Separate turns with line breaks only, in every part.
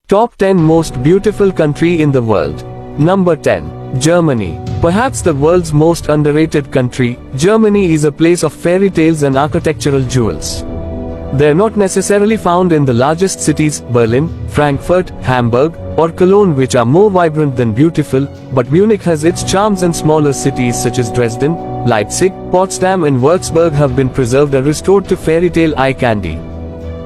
Top 10 Most Beautiful Country in the World. Number 10. Germany. Perhaps the world's most underrated country, Germany is a place of fairy tales and architectural jewels. They're not necessarily found in the largest cities, Berlin, Frankfurt, Hamburg, or Cologne, which are more vibrant than beautiful, but Munich has its charms, and smaller cities such as Dresden, Leipzig, Potsdam and Würzburg have been preserved and restored to fairy tale eye candy.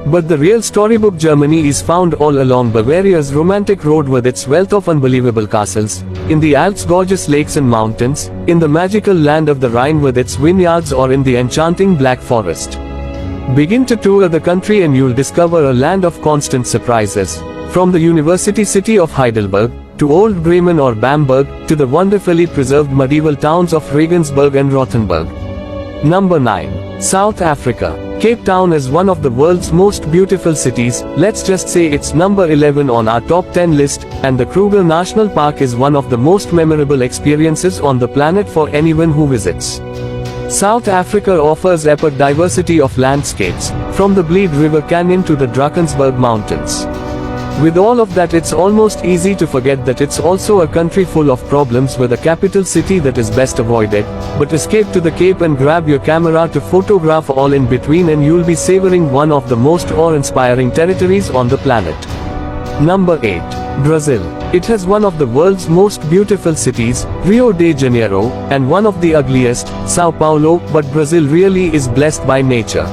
But the real storybook Germany is found all along Bavaria's romantic road with its wealth of unbelievable castles, in the Alps' gorgeous lakes and mountains, in the magical land of the Rhine with its vineyards, or in the enchanting Black Forest. Begin to tour the country and you'll discover a land of constant surprises. From the university city of Heidelberg, to Old Bremen or Bamberg, to the wonderfully preserved medieval towns of Regensburg and Rothenburg. Number 9. South Africa. Cape Town is one of the world's most beautiful cities, let's just say it's number 11 on our top 10 list, and the Kruger National Park is one of the most memorable experiences on the planet for anyone who visits. South Africa offers epic diversity of landscapes, from the Bleed River Canyon to the Drakensberg Mountains. With all of that, it's almost easy to forget that it's also a country full of problems, with a capital city that is best avoided, but escape to the Cape and grab your camera to photograph all in between and you'll be savoring one of the most awe-inspiring territories on the planet. Number 8. Brazil. It has one of the world's most beautiful cities, Rio de Janeiro, and one of the ugliest, Sao Paulo, but Brazil really is blessed by nature.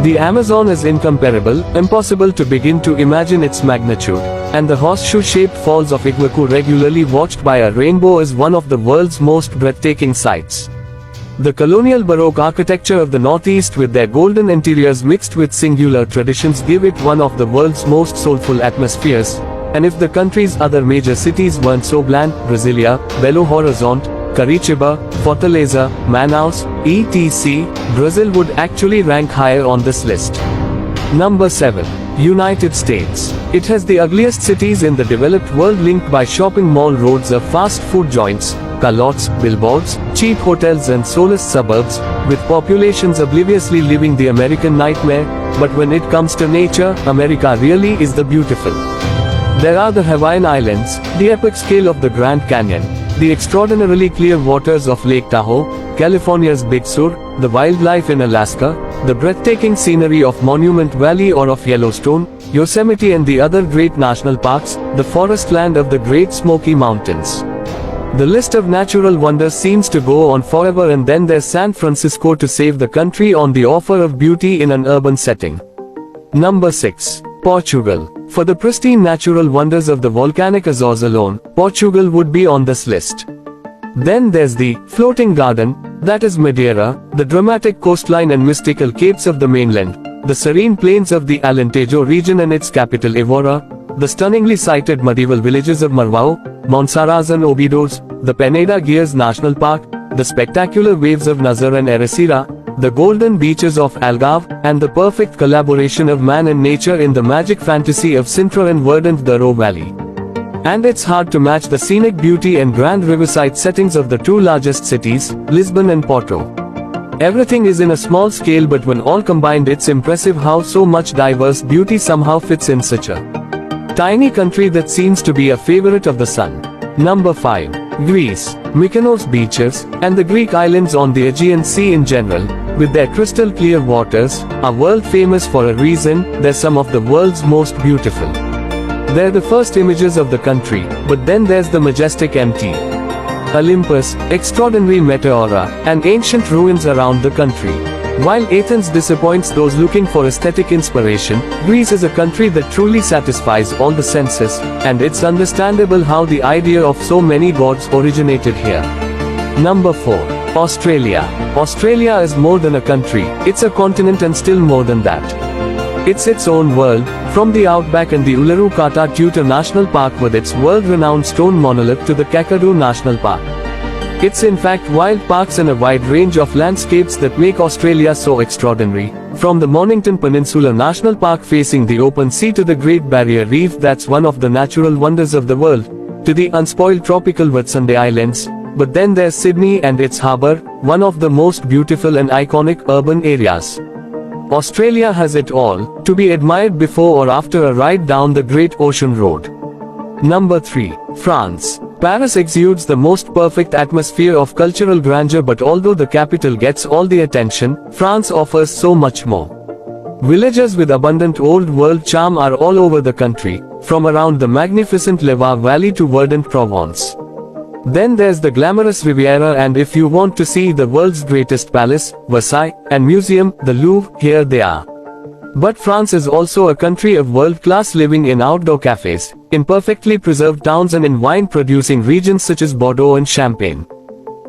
The Amazon is incomparable, impossible to begin to imagine its magnitude, and the horseshoe-shaped falls of Iguacu, regularly watched by a rainbow, is one of the world's most breathtaking sights. The colonial Baroque architecture of the Northeast with their golden interiors mixed with singular traditions give it one of the world's most soulful atmospheres, and if the country's other major cities weren't so bland, Brasilia, Belo Horizonte, Curitiba, Fortaleza, Manaus, etc., Brazil would actually rank higher on this list. Number 7. United States. It has the ugliest cities in the developed world, linked by shopping mall roads of fast food joints, car lots, billboards, cheap hotels and soulless suburbs, with populations obliviously living the American nightmare, but when it comes to nature, America really is the beautiful. There are the Hawaiian Islands, the epic scale of the Grand Canyon, the extraordinarily clear waters of Lake Tahoe, California's Big Sur, the wildlife in Alaska, the breathtaking scenery of Monument Valley or of Yellowstone, Yosemite and the other great national parks, the forest land of the Great Smoky Mountains. The list of natural wonders seems to go on forever, and then there's San Francisco to save the country on the offer of beauty in an urban setting. Number 6. Portugal. For the pristine natural wonders of the volcanic Azores alone, Portugal would be on this list. Then there's the floating garden, that is Madeira, the dramatic coastline and mystical capes of the mainland, the serene plains of the Alentejo region and its capital Evora, the stunningly sited medieval villages of Marvao, Monsaraz and Obidos, the Peneda Gears National Park, the spectacular waves of Nazar and Ericeira, the golden beaches of Algarve, and the perfect collaboration of man and nature in the magic fantasy of Sintra and verdant Douro Valley. And it's hard to match the scenic beauty and grand riverside settings of the two largest cities, Lisbon and Porto. Everything is in a small scale, but when all combined, it's impressive how so much diverse beauty somehow fits in such a tiny country that seems to be a favorite of the sun. Number 5. Greece. Mykonos beaches, and the Greek islands on the Aegean Sea in general, with their crystal clear waters, are world famous for a reason. They're some of the world's most beautiful. They're the first images of the country, but then there's the majestic empty Olympus, extraordinary meteora, and ancient ruins around the country. While Athens disappoints those looking for aesthetic inspiration, Greece is a country that truly satisfies all the senses, and it's understandable how the idea of so many gods originated here. Number 4. Australia. Australia is more than a country, it's a continent, and still more than that. It's its own world, from the outback and the Uluru Kata Tute National Park with its world-renowned stone monolith to the Kakadu National Park. It's in fact wild parks and a wide range of landscapes that make Australia so extraordinary. From the Mornington Peninsula National Park facing the open sea to the Great Barrier Reef, that's one of the natural wonders of the world, to the unspoiled tropical Whitsunday Islands. But then there's Sydney and its harbour, one of the most beautiful and iconic urban areas. Australia has it all, to be admired before or after a ride down the Great Ocean Road. Number 3. France. Paris exudes the most perfect atmosphere of cultural grandeur, but although the capital gets all the attention, France offers so much more. Villages with abundant old world charm are all over the country, from around the magnificent Loire Valley to verdant Provence. Then there's the glamorous Riviera, and if you want to see the world's greatest palace, Versailles, and museum, the Louvre, here they are. But France is also a country of world-class living in outdoor cafes, in perfectly preserved towns, and in wine-producing regions such as Bordeaux and Champagne.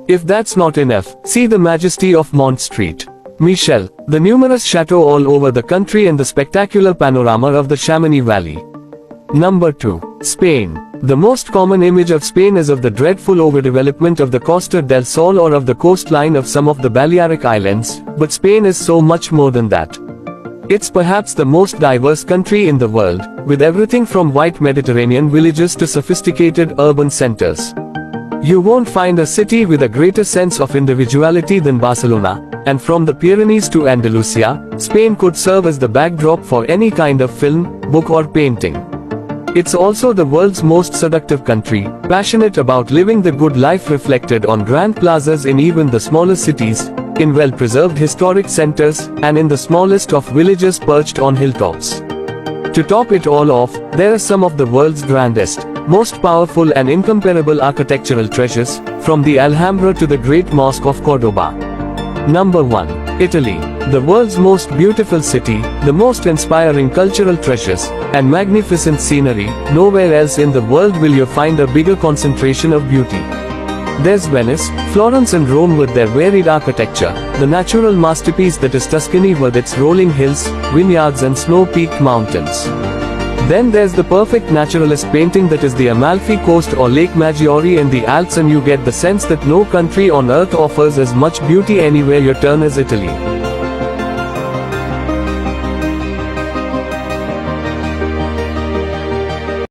If that's not enough, see the majesty of Mont Street, Michel, the numerous chateaux all over the country, and the spectacular panorama of the Chamonix Valley. Number 2. Spain. The most common image of Spain is of the dreadful overdevelopment of the Costa del Sol or of the coastline of some of the Balearic Islands, but Spain is so much more than that. It's perhaps the most diverse country in the world, with everything from white Mediterranean villages to sophisticated urban centers. You won't find a city with a greater sense of individuality than Barcelona, and from the Pyrenees to Andalusia, Spain could serve as the backdrop for any kind of film, book or painting. It's also the world's most seductive country, passionate about living the good life reflected on grand plazas in even the smallest cities, in well-preserved historic centers, and in the smallest of villages perched on hilltops. To top it all off, there are some of the world's grandest, most powerful and incomparable architectural treasures, from the Alhambra to the Great Mosque of Cordoba. Number 1. Italy. The world's most beautiful city, the most inspiring cultural treasures, and magnificent scenery. Nowhere else in the world will you find a bigger concentration of beauty. There's Venice, Florence and Rome with their varied architecture, the natural masterpiece that is Tuscany with its rolling hills, vineyards and snow-peaked mountains. Then there's the perfect naturalist painting that is the Amalfi Coast or Lake Maggiore in the Alps, and you get the sense that no country on earth offers as much beauty anywhere you turn as Italy.